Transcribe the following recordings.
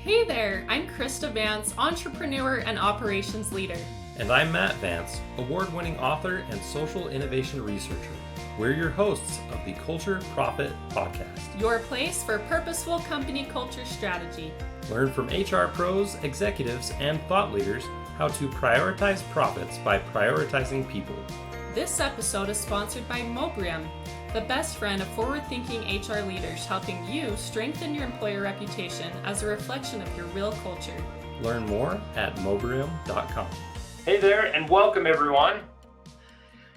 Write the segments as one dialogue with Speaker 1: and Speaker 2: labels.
Speaker 1: Hey there, I'm Krista Vance, entrepreneur and operations leader.
Speaker 2: And I'm Matt Vance, award-winning author and social innovation researcher. We're your hosts of the Culture Profit Podcast.
Speaker 1: Your place for purposeful company culture strategy.
Speaker 2: Learn from HR pros, executives, and thought leaders how to prioritize profits by prioritizing people.
Speaker 1: This episode is sponsored by Mobrium, the best friend of forward-thinking HR leaders, helping you strengthen your employer reputation as a reflection of your real culture.
Speaker 2: Learn more at mobrium.com.
Speaker 3: Hey there, and welcome everyone.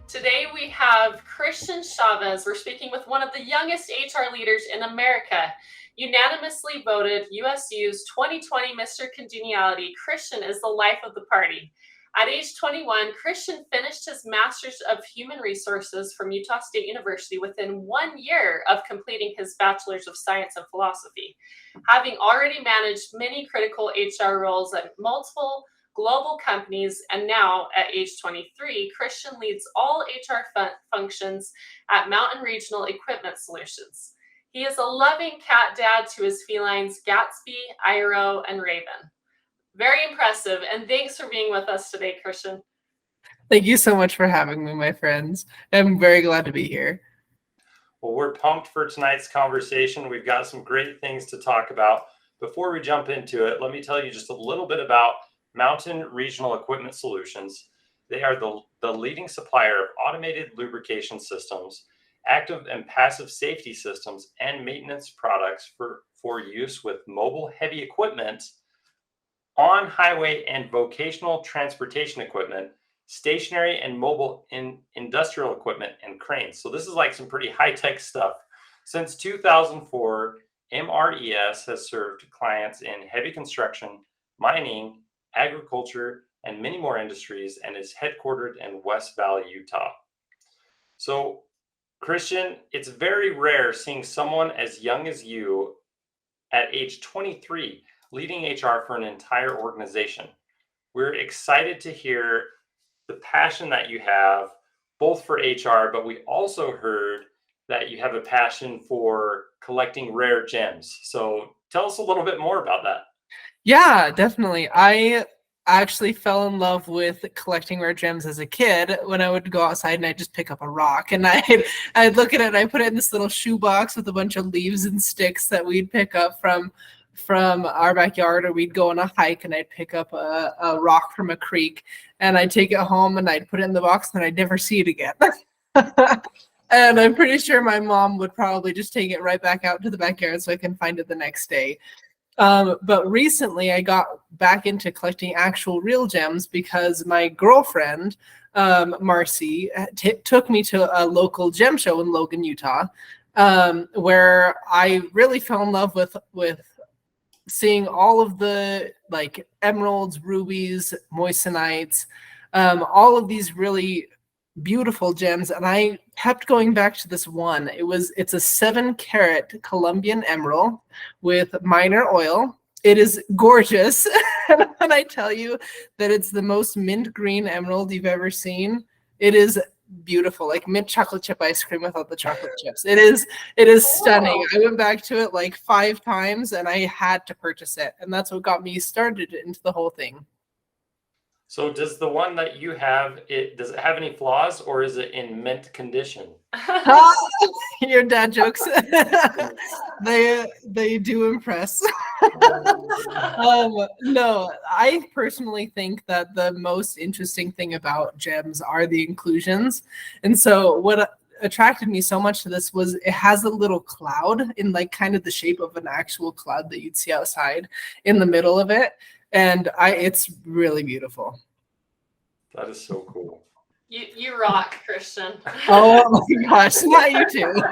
Speaker 1: Today we have Christian Chavez. We're speaking with one of the youngest HR leaders in America. Unanimously voted USU's 2020 Mr. Congeniality, Christian is the life of the party. At age 21, Christian finished his Master's of Human Resources from Utah State University within 1 year of completing his Bachelor's of Science and Philosophy. Having already managed many critical HR roles at multiple global companies, and now at age 23, Christian leads all HR functions at Mountain Regional Equipment Solutions. He is a loving cat dad to his felines Gatsby, Iro, and Raven. Very impressive, and thanks for being with us today, Christian.
Speaker 4: Thank you so much for having me, my friends. I'm very glad to be here.
Speaker 3: Well, we're pumped for tonight's conversation. We've got some great things to talk about. Before we jump into it, let me tell you just a little bit about Mountain Regional Equipment Solutions. They are the leading supplier of automated lubrication systems, active and passive safety systems, and maintenance products for use with mobile heavy equipment, on-highway and vocational transportation equipment, stationary and mobile industrial equipment, and cranes. So this is like some pretty high-tech stuff. Since 2004, MRES has served clients in heavy construction, mining, agriculture, and many more industries, and is headquartered in West Valley, Utah. So, Christian, it's very rare seeing someone as young as you at age 23 leading HR for an entire organization. We're excited to hear the passion that you have both for HR, but we also heard that you have a passion for collecting rare gems. So tell us a little bit more about that.
Speaker 4: Yeah, definitely. I actually fell in love with collecting rare gems as a kid when I would go outside and I'd just pick up a rock and I'd look at it and I put it in this little shoebox with a bunch of leaves and sticks that we'd pick up from our backyard, or we'd go on a hike and I'd pick up a rock from a creek and I'd take it home and I'd put it in the box and I'd never see it again. And I'm pretty sure my mom would probably just take it right back out to the backyard so I can find it the next day. But recently I got back into collecting actual real gems because my girlfriend, Marcy, took me to a local gem show in Logan, Utah, where I really fell in love with seeing all of the like emeralds, rubies, moissanites, all of these really beautiful gems. And I kept going back to this one. It's a 7-carat Colombian emerald with minor oil. It is gorgeous. And when I tell you that it's the most mint green emerald you've ever seen, it is beautiful, like mint chocolate chip ice cream without the chocolate chips. It is stunning. I went back to it like 5 times and I had to purchase it. And that's what got me started into the whole thing.
Speaker 3: So does the one that you have, does it have any flaws, or is it in mint condition?
Speaker 4: Your dad jokes. They do impress. No, I personally think that the most interesting thing about gems are the inclusions. And so what attracted me so much to this was it has a little cloud in like kind of the shape of an actual cloud that you'd see outside in the middle of it. And it's really beautiful.
Speaker 3: That is so cool.
Speaker 1: You rock, Christian.
Speaker 4: Oh my gosh, not you too.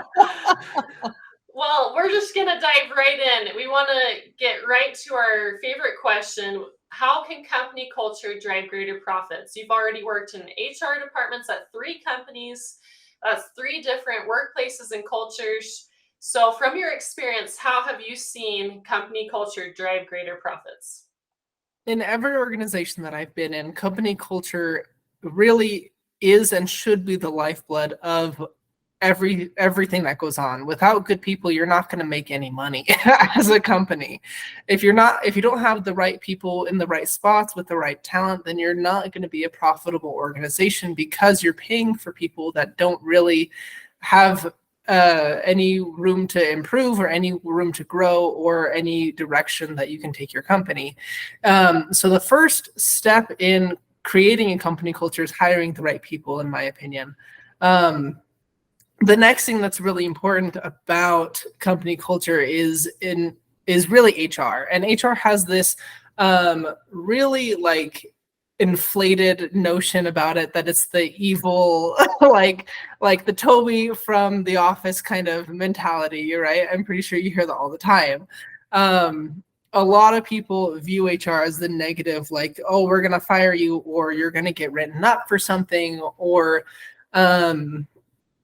Speaker 1: Well, we're just going to dive right in. We want to get right to our favorite question. How can company culture drive greater profits? You've already worked in HR departments at 3 companies. That's 3 different workplaces and cultures. So from your experience, how have you seen company culture drive greater profits?
Speaker 4: In every organization that I've been in, company culture really is and should be the lifeblood of everything that goes on. Without good people, you're not going to make any money as a company. If you don't have the right people in the right spots with the right talent, then you're not going to be a profitable organization, because you're paying for people that don't really have any room to improve or any room to grow or any direction that you can take your company. So the first step in creating a company culture is hiring the right people, in my opinion. The next thing that's really important about company culture is really HR, and HR has this really like inflated notion about it, that it's the evil like the Toby from The Office kind of mentality. You're right. I'm pretty sure you hear that all the time. A lot of people view HR as the negative, like, oh, we're gonna fire you, or you're gonna get written up for something, or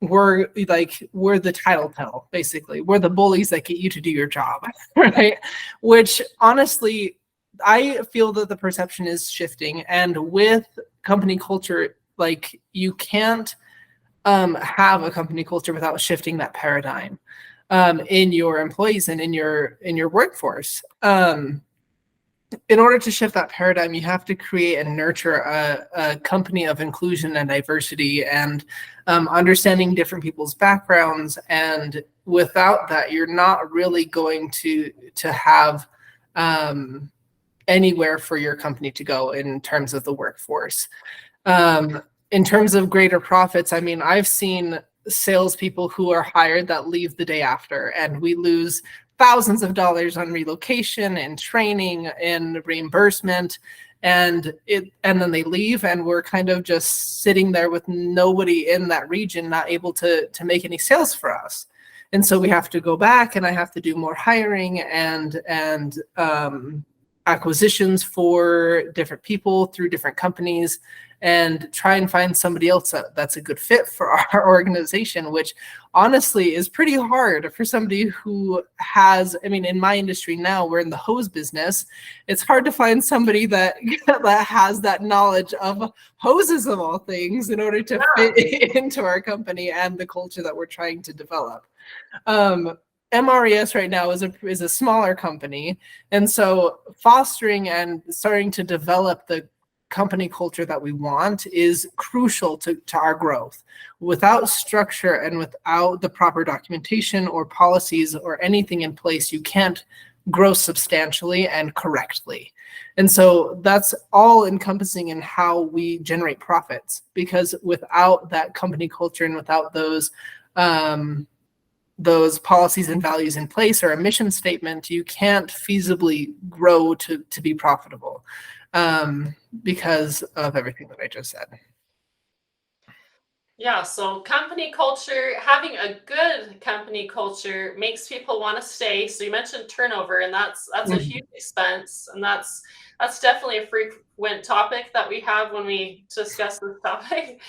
Speaker 4: we're the tattletale, basically. We're the bullies that get you to do your job, right? Which honestly, I feel that the perception is shifting, and with company culture, like, you can't have a company culture without shifting that paradigm in your employees and in your workforce. In order to shift that paradigm, you have to create and nurture a company of inclusion and diversity, and understanding different people's backgrounds. And without that, you're not really going to have anywhere for your company to go in terms of the workforce. In terms of greater profits, I mean, I've seen salespeople who are hired that leave the day after, and we lose thousands of dollars on relocation and training and reimbursement, and then they leave, and we're kind of just sitting there with nobody in that region, not able to make any sales for us. And so we have to go back, and I have to do more hiring and acquisitions for different people through different companies, and try and find somebody else that's a good fit for our organization, which honestly is pretty hard for somebody who has, I mean, in my industry now, we're in the hose business. It's hard to find somebody that has that knowledge of hoses of all things in order to fit into our company and the culture that we're trying to develop. MRES right now is a smaller company, and so fostering and starting to develop the company culture that we want is crucial to our growth. Without structure and without the proper documentation or policies or anything in place, you can't grow substantially and correctly. And so that's all encompassing in how we generate profits, because without that company culture and without those policies and values in place, or a mission statement, you can't feasibly grow to be profitable, because of everything that I just said.
Speaker 1: Yeah, so company culture, having a good company culture makes people want to stay. So you mentioned turnover, and that's a huge expense, and that's definitely a frequent topic that we have when we discuss this topic.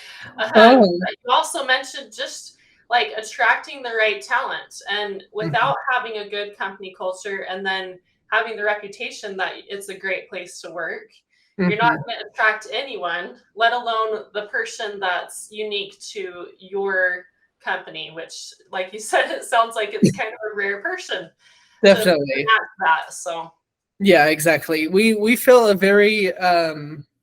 Speaker 1: You also mentioned just like attracting the right talent, and without having a good company culture and then having the reputation that it's a great place to work, you're not going to attract anyone, let alone the person that's unique to your company, which, like you said, it sounds like it's kind of a rare person.
Speaker 4: Definitely.
Speaker 1: That, so.
Speaker 4: Yeah, exactly. We fill a very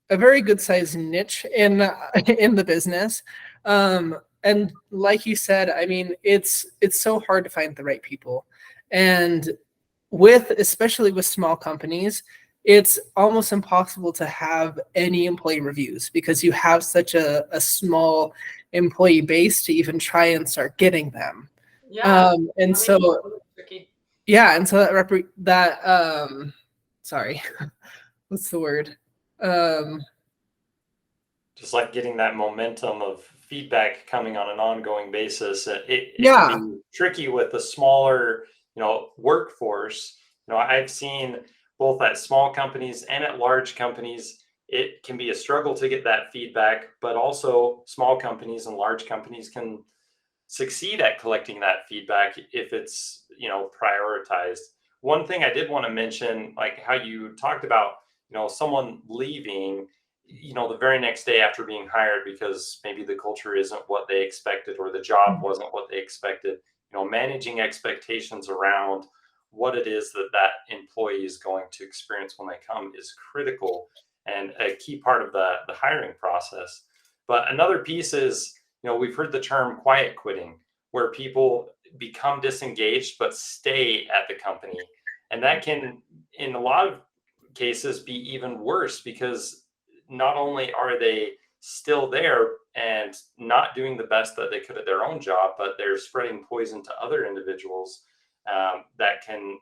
Speaker 4: good sized niche in the business. And like you said, I mean, it's so hard to find the right people. And especially with small companies, it's almost impossible to have any employee reviews, because you have such a small employee base to even try and start getting them.
Speaker 1: Yeah.
Speaker 4: And so that sorry, what's the word?
Speaker 3: Just like getting that momentum of feedback coming on an ongoing basis. It can be tricky with a smaller, workforce. I've seen both at small companies and at large companies, it can be a struggle to get that feedback, but also small companies and large companies can succeed at collecting that feedback if it's, prioritized. One thing I did want to mention, like how you talked about, someone leaving, the very next day after being hired because maybe the culture isn't what they expected or the job wasn't what they expected. Managing expectations around what it is that employee is going to experience when they come is critical and a key part of the hiring process. But another piece is, we've heard the term quiet quitting, where people become disengaged but stay at the company. And that can, in a lot of cases, be even worse because not only are they still there and not doing the best that they could at their own job, but they're spreading poison to other individuals that can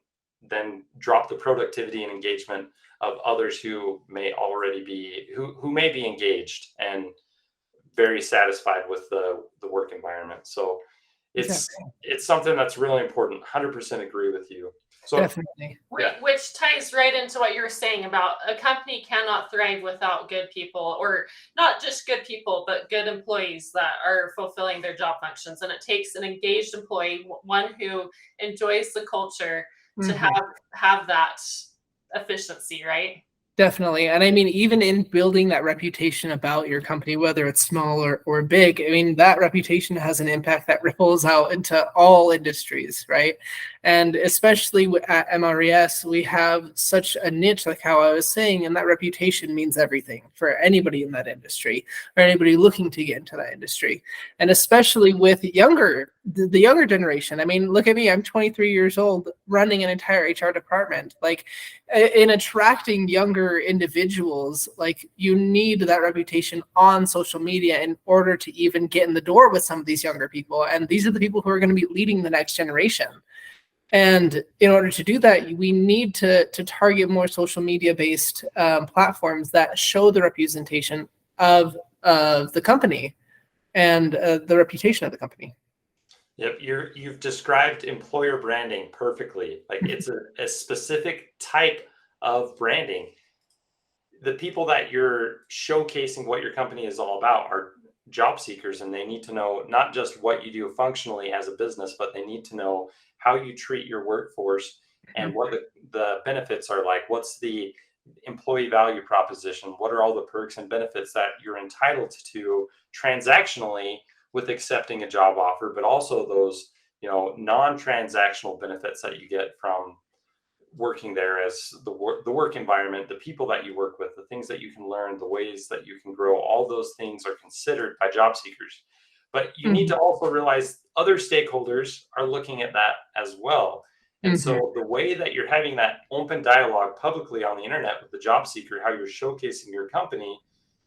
Speaker 3: then drop the productivity and engagement of others who may already be who may be engaged and very satisfied with the work environment. So it's something that's really important. 100% agree with you. So
Speaker 4: Definitely.
Speaker 1: Which ties right into what you were saying about a company cannot thrive without good people, or not just good people, but good employees that are fulfilling their job functions. And it takes an engaged employee, one who enjoys the culture, to have that efficiency, right?
Speaker 4: Definitely. And I mean, even in building that reputation about your company, whether it's small or big, I mean, that reputation has an impact that ripples out into all industries, right? And especially at MRES, we have such a niche, like how I was saying, and that reputation means everything for anybody in that industry or anybody looking to get into that industry. And especially with the younger generation. I mean, look at me, I'm 23 years old running an entire HR department. Like, in attracting younger individuals, like, you need that reputation on social media in order to even get in the door with some of these younger people. And these are the people who are going to be leading the next generation. And in order to do that, we need to target more social media based platforms that show the representation of the company and the reputation of the company.
Speaker 3: Yep, you've described employer branding perfectly. Like, it's a specific type of branding. The people that you're showcasing what your company is all about are job seekers, and they need to know not just what you do functionally as a business, but they need to know how you treat your workforce and what the benefits are like. What's the employee value proposition? What are all the perks and benefits that you're entitled to transactionally with accepting a job offer, but also those, non-transactional benefits that you get from working there as the work environment, the people that you work with, the things that you can learn, the ways that you can grow. All those things are considered by job seekers. But you need to also realize other stakeholders are looking at that as well. And so the way that you're having that open dialogue publicly on the internet with the job seeker, how you're showcasing your company,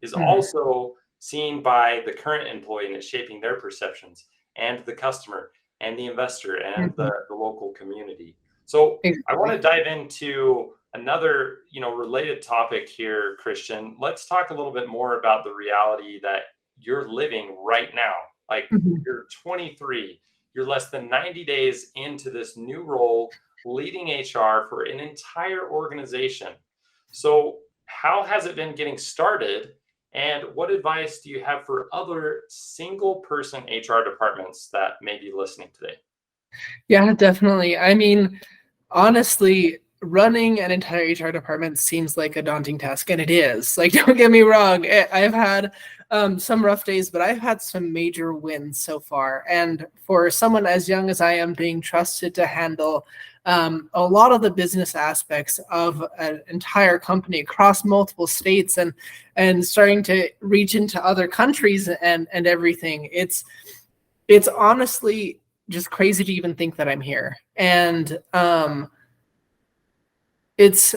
Speaker 3: is also seen by the current employee, and it's shaping their perceptions, and the customer and the investor and the local community. So I want to dive into another, related topic here, Christian. Let's talk a little bit more about the reality that you're living right now. Like, you're 23, you're less than 90 days into this new role, leading HR for an entire organization. So how has it been getting started? And what advice do you have for other single person HR departments that may be listening today?
Speaker 4: Yeah, definitely. I mean, honestly, running an entire HR department seems like a daunting task, and it is. Like, don't get me wrong. I've had some rough days, but I've had some major wins so far. And for someone as young as I am, being trusted to handle a lot of the business aspects of an entire company across multiple states and starting to reach into other countries and everything, it's honestly just crazy to even think that I'm here. And it's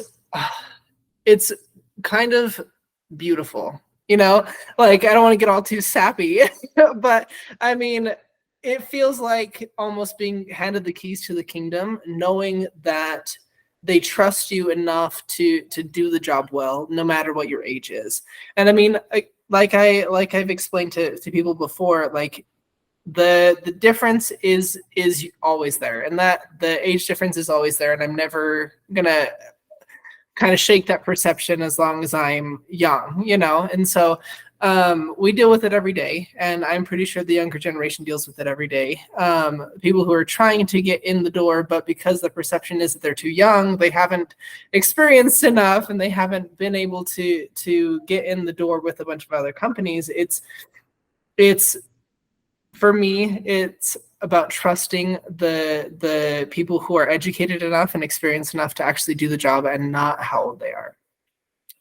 Speaker 4: kind of beautiful, like, I don't want to get all too sappy, but I mean, it feels like almost being handed the keys to the kingdom, knowing that they trust you enough to do the job well, no matter what your age is. And I mean, like I've explained to people before, like, the difference is always there, and that the age difference is always there, and I'm never gonna kind of shake that perception as long as I'm young, and so We deal with it every day, and I'm pretty sure the younger generation deals with it every day. People who are trying to get in the door, but because the perception is that they're too young, they haven't experienced enough, and they haven't been able to get in the door with a bunch of other companies. It's for me, it's about trusting the people who are educated enough and experienced enough to actually do the job, and not how old they are.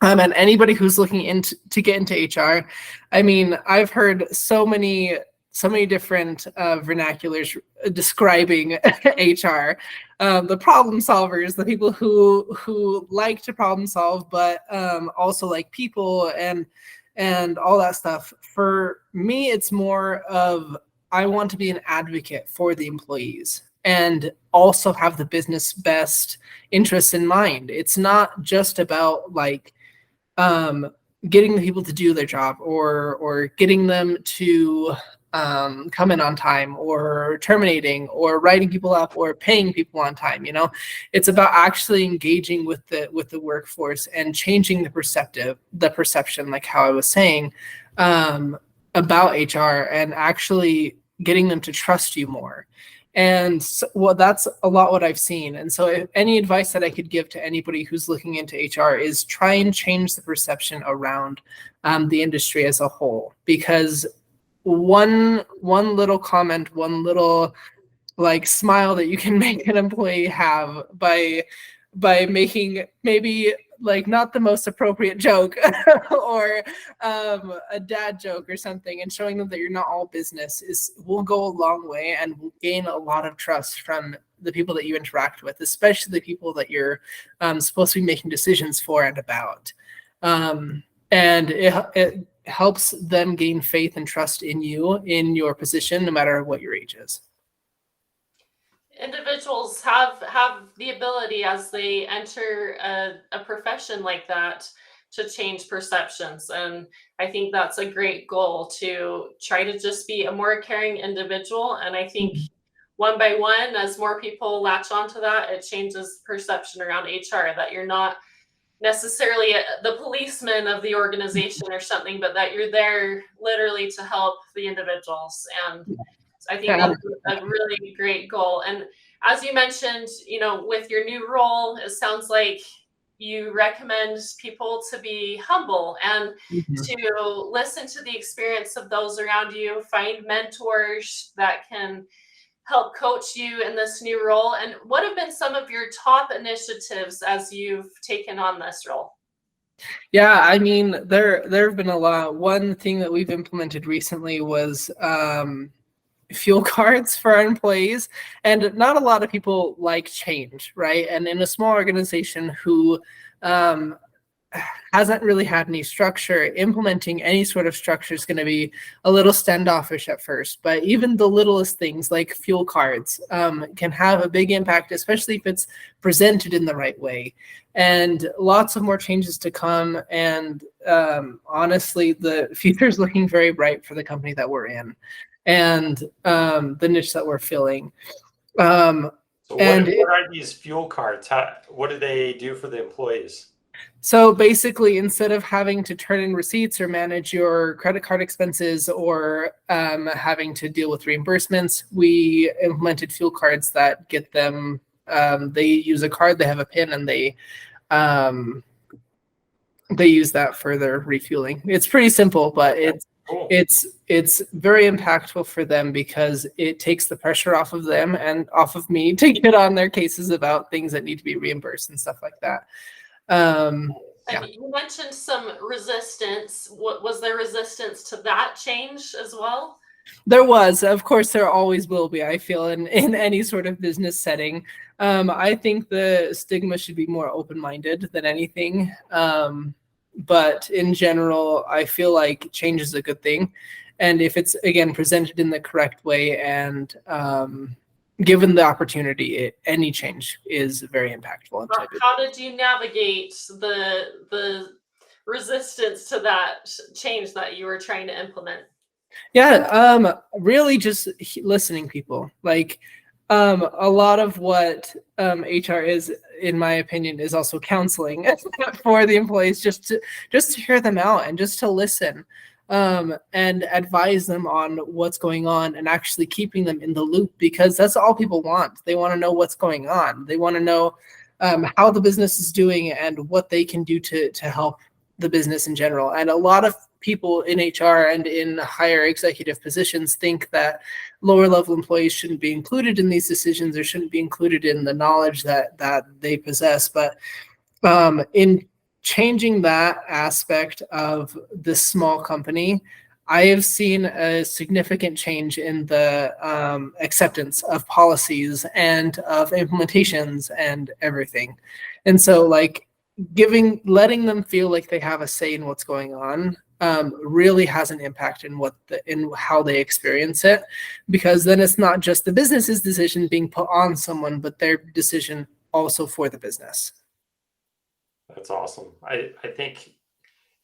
Speaker 4: And anybody who's looking to get into HR, I mean, I've heard so many different vernaculars describing HR. The problem solvers, the people who like to problem solve, but also like people and all that stuff. For me, it's more of, I want to be an advocate for the employees and also have the business best interests in mind. It's not just about like getting the people to do their job or getting them to come in on time, or terminating, or writing people up, or paying people on time. It's about actually engaging with the workforce and changing the perception, like how I was saying, about HR, and actually getting them to trust you more. And well, that's a lot what I've seen. And so if any advice that I could give to anybody who's looking into HR is try and change the perception around the industry as a whole. Because one little comment, one little like smile that you can make an employee have by making maybe like not the most appropriate joke or a dad joke or something, and showing them that you're not all business will go a long way, and will gain a lot of trust from the people that you interact with, especially the people that you're supposed to be making decisions for and about. And it helps them gain faith and trust in you, in your position, no matter what your age is.
Speaker 1: Individuals have the ability, as they enter a profession like that, to change perceptions. And I think that's a great goal, to try to just be a more caring individual. And I think one by one, as more people latch onto that, it changes perception around HR, that you're not necessarily the policeman of the organization or something, but that you're there literally to help the individuals. And I think that's a really great goal. And as you mentioned, with your new role, it sounds like you recommend people to be humble and to listen to the experience of those around you, find mentors that can help coach you in this new role. And what have been some of your top initiatives as you've taken on this role?
Speaker 4: Yeah, I mean, there have been a lot. One thing that we've implemented recently was fuel cards for our employees. And not a lot of people like change, right? And in a small organization who hasn't really had any structure, implementing any sort of structure is going to be a little standoffish at first. But even the littlest things like fuel cards can have a big impact, especially if it's presented in the right way. And lots of more changes to come. And honestly, the future is looking very bright for the company that we're in, and the niche that we're filling.
Speaker 3: So what are these fuel cards? What do they do for the employees?
Speaker 4: So basically, instead of having to turn in receipts or manage your credit card expenses or having to deal with reimbursements, we implemented fuel cards that get them, they use a card, they have a PIN, and they use that for their refueling. It's pretty simple, but it's very impactful for them because it takes the pressure off of them and off of me to get on their cases about things that need to be reimbursed and stuff like that. Yeah.
Speaker 1: You mentioned some resistance. What was there resistance to that change as well?
Speaker 4: There was, of course, there always will be, I feel, in any sort of business setting. I think the stigma should be more open-minded than anything. But in general, I feel like change is a good thing. And if it's, again, presented in the correct way and given the opportunity, any change is very impactful.
Speaker 1: How did you navigate the resistance to that change that you were trying to implement?
Speaker 4: Yeah, really just listening people. Like a lot of what HR is, in my opinion, is also counseling for the employees, just to hear them out and just to listen. and advise them on what's going on and actually keeping them in the loop, because that's all people want. They want to know what's going on. They want to know how the business is doing and what they can do to help the business in general. And a lot of people in HR and in higher executive positions think that lower level employees shouldn't be included in these decisions or shouldn't be included in the knowledge that they possess. But in changing that aspect of this small company, I have seen a significant change in the acceptance of policies and of implementations and everything. And so like letting them feel like they have a say in what's going on really has an impact in how they experience it, because then it's not just the business's decision being put on someone, but their decision also for the business.
Speaker 3: That's awesome. I think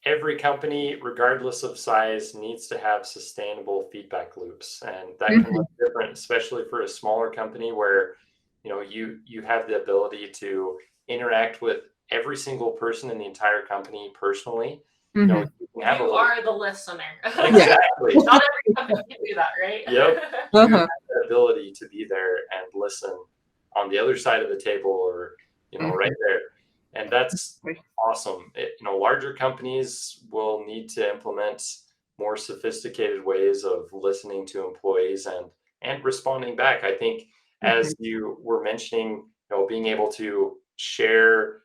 Speaker 3: every company, regardless of size, needs to have sustainable feedback loops, and that can look different, especially for a smaller company where you have the ability to interact with every single person in the entire company personally. You
Speaker 1: are the listener.
Speaker 3: Exactly.
Speaker 1: Not every company can do that, right?
Speaker 3: Yep. You have the ability to be there and listen on the other side of the table, or right there. And that's awesome. Larger companies will need to implement more sophisticated ways of listening to employees and responding back. I think, as you were mentioning, being able to share,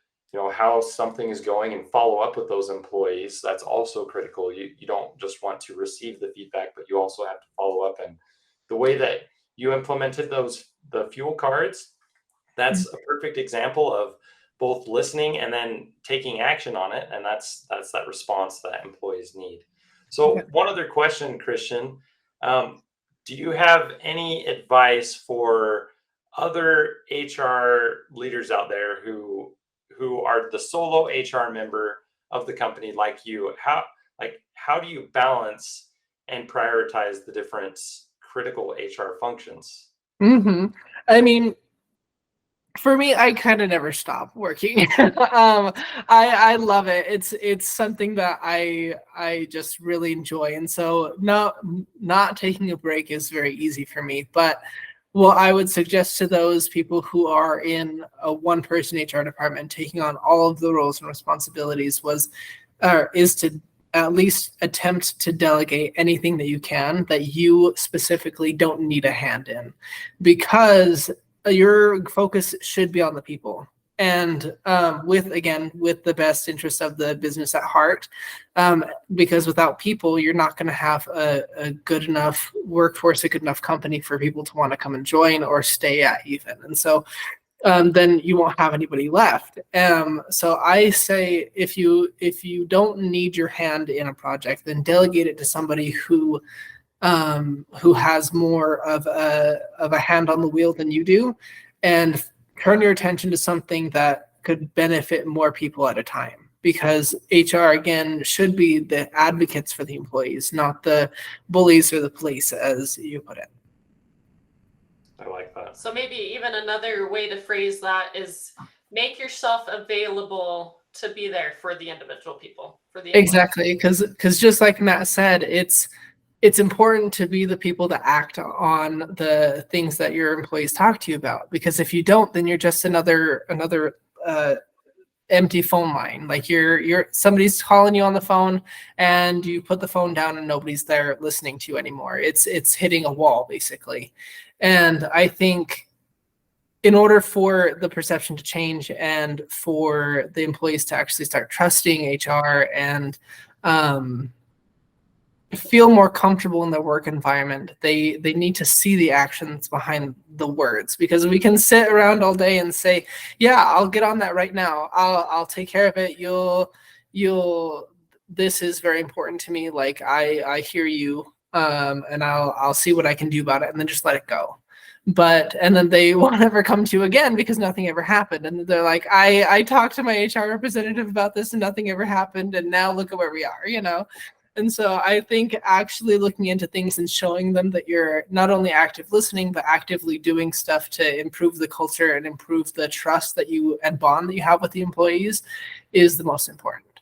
Speaker 3: how something is going and follow up with those employees, that's also critical. You don't just want to receive the feedback, but you also have to follow up. And the way that you implemented the fuel cards, that's a perfect example of both listening and then taking action on it. And that's that response that employees need. So one other question, Christian, do you have any advice for other HR leaders out there who are the solo HR member of the company like you? How do you balance and prioritize the different critical HR functions?
Speaker 4: I mean, for me, I kind of never stop working. I love it. It's something that I just really enjoy, and so not taking a break is very easy for me. But what I would suggest to those people who are in a one-person HR department taking on all of the roles and responsibilities is to at least attempt to delegate anything that you can that you specifically don't need a hand in, because your focus should be on the people, and with the best interest of the business at heart, because without people, you're not going to have a good enough workforce, a good enough company for people to want to come and join or stay at even. And so then you won't have anybody left. So I say, if you don't need your hand in a project, then delegate it to somebody who has more of a hand on the wheel than you do, and turn your attention to something that could benefit more people at a time. Because HR, again, should be the advocates for the employees, not the bullies or the police, as you put it.
Speaker 3: I like that.
Speaker 1: So maybe even another way to phrase that is make yourself available to be there for the individual people.
Speaker 4: Exactly, because just like Matt said, it's important to be the people that act on the things that your employees talk to you about. Because if you don't, then you're just another empty phone line. Like somebody's calling you on the phone and you put the phone down and nobody's there listening to you anymore. It's hitting a wall, basically. And I think in order for the perception to change and for the employees to actually start trusting HR and feel more comfortable in their work environment, they need to see the actions behind the words. Because we can sit around all day and say, yeah, I'll get on that right now, I'll take care of it, this is very important to me, like I hear you, and I'll see what I can do about it, and then just let it go. And then they won't ever come to you again because nothing ever happened. And they're like, I talked to my HR representative about this and nothing ever happened, and now look at where we are, And so I think actually looking into things and showing them that you're not only active listening, but actively doing stuff to improve the culture and improve the trust and bond that you have with the employees is the most important.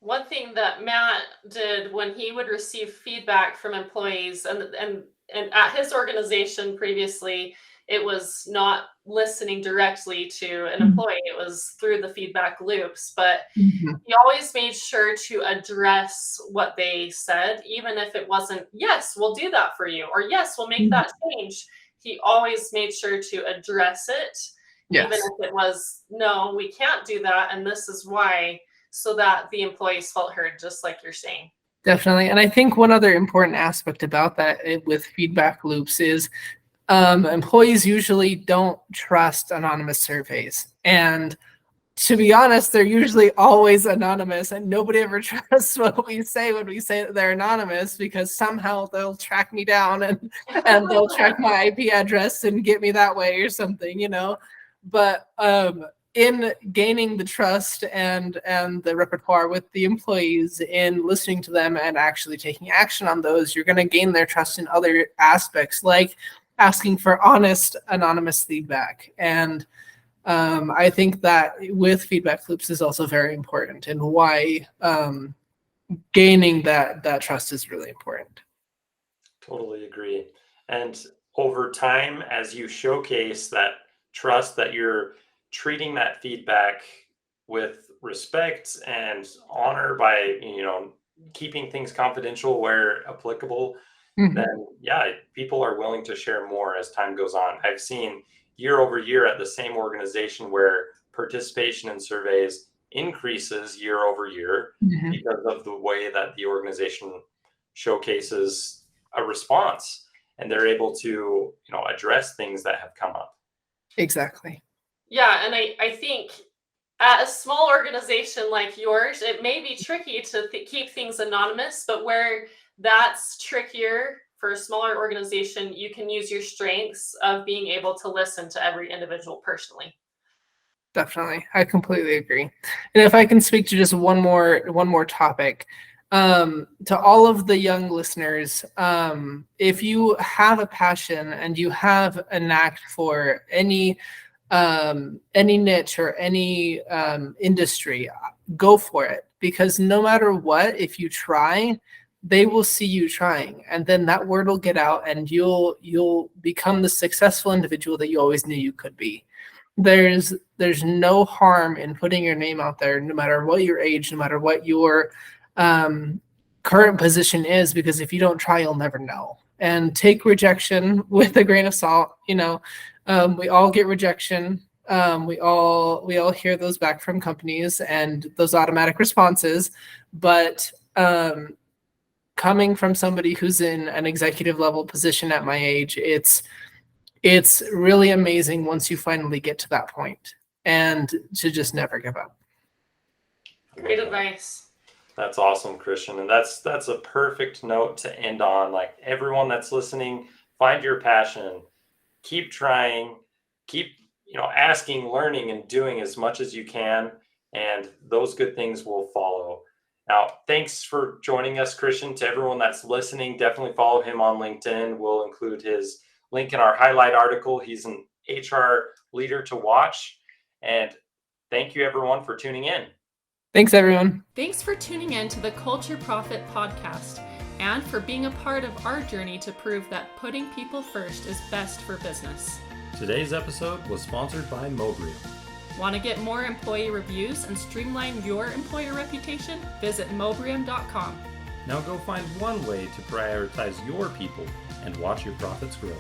Speaker 1: One thing that Matt did when he would receive feedback from employees, and at his organization previously, it was not listening directly to an employee, it was through the feedback loops. But
Speaker 4: Mhm.
Speaker 1: he always made sure to address what they said, even if it wasn't, yes, we'll do that for you, or yes, we'll make that change. He always made sure to address it, even
Speaker 4: Yes.
Speaker 1: if it was, no, we can't do that, and this is why, so that the employees felt heard, just like you're saying.
Speaker 4: Definitely. And I think one other important aspect about that with feedback loops is employees usually don't trust anonymous surveys. And to be honest, they're usually always anonymous, and nobody ever trusts what we say when we say that they're anonymous, because somehow they'll track me down and they'll track my IP address and get me that way or something, you know. But in gaining the trust and the repertoire with the employees, in listening to them and actually taking action on those, you're going to gain their trust in other aspects, like asking for honest anonymous feedback. And I think that with feedback loops is also very important, and why gaining that trust is really important.
Speaker 3: Totally agree. And over time, as you showcase that trust, that you're treating that feedback with respect and honor by, keeping things confidential where applicable, then yeah, people are willing to share more as time goes on. I've seen year over year at the same organization where participation in surveys increases year over year
Speaker 4: Mhm.
Speaker 3: because of the way that the organization showcases a response, and they're able to, address things that have come up.
Speaker 4: Exactly.
Speaker 1: Yeah, and I think at a small organization like yours, it may be tricky to keep things anonymous, but where that's trickier for a smaller organization, you can use your strengths of being able to listen to every individual personally.
Speaker 4: Definitely. I completely agree. And if I can speak to just one more topic, to all of the young listeners, if you have a passion and you have a knack for any niche or any industry, go for it, because no matter what, if you try, they will see you trying, and then that word will get out, and you'll become the successful individual that you always knew you could be. There's no harm in putting your name out there, no matter what your age, no matter what your current position is, because if you don't try, you'll never know. And take rejection with a grain of salt. We all get rejection. We all hear those back from companies and those automatic responses, but coming from somebody who's in an executive level position at my age, it's really amazing once you finally get to that point, and to just never give up.
Speaker 1: Great advice.
Speaker 3: That's awesome, Christian. And that's a perfect note to end on. Like, everyone that's listening, find your passion, keep trying, keep, asking, learning, and doing as much as you can, and those good things will follow. Now, thanks for joining us, Christian. To everyone that's listening, definitely follow him on LinkedIn. We'll include his link in our highlight article. He's an HR leader to watch. And thank you, everyone, for tuning in.
Speaker 4: Thanks, everyone.
Speaker 1: Thanks for tuning in to the Culture Profit Podcast, and for being a part of our journey to prove that putting people first is best for business.
Speaker 2: Today's episode was sponsored by Mobrium.
Speaker 1: Want to get more employee reviews and streamline your employer reputation? Visit Mobrium.com.
Speaker 2: Now go find one way to prioritize your people and watch your profits grow.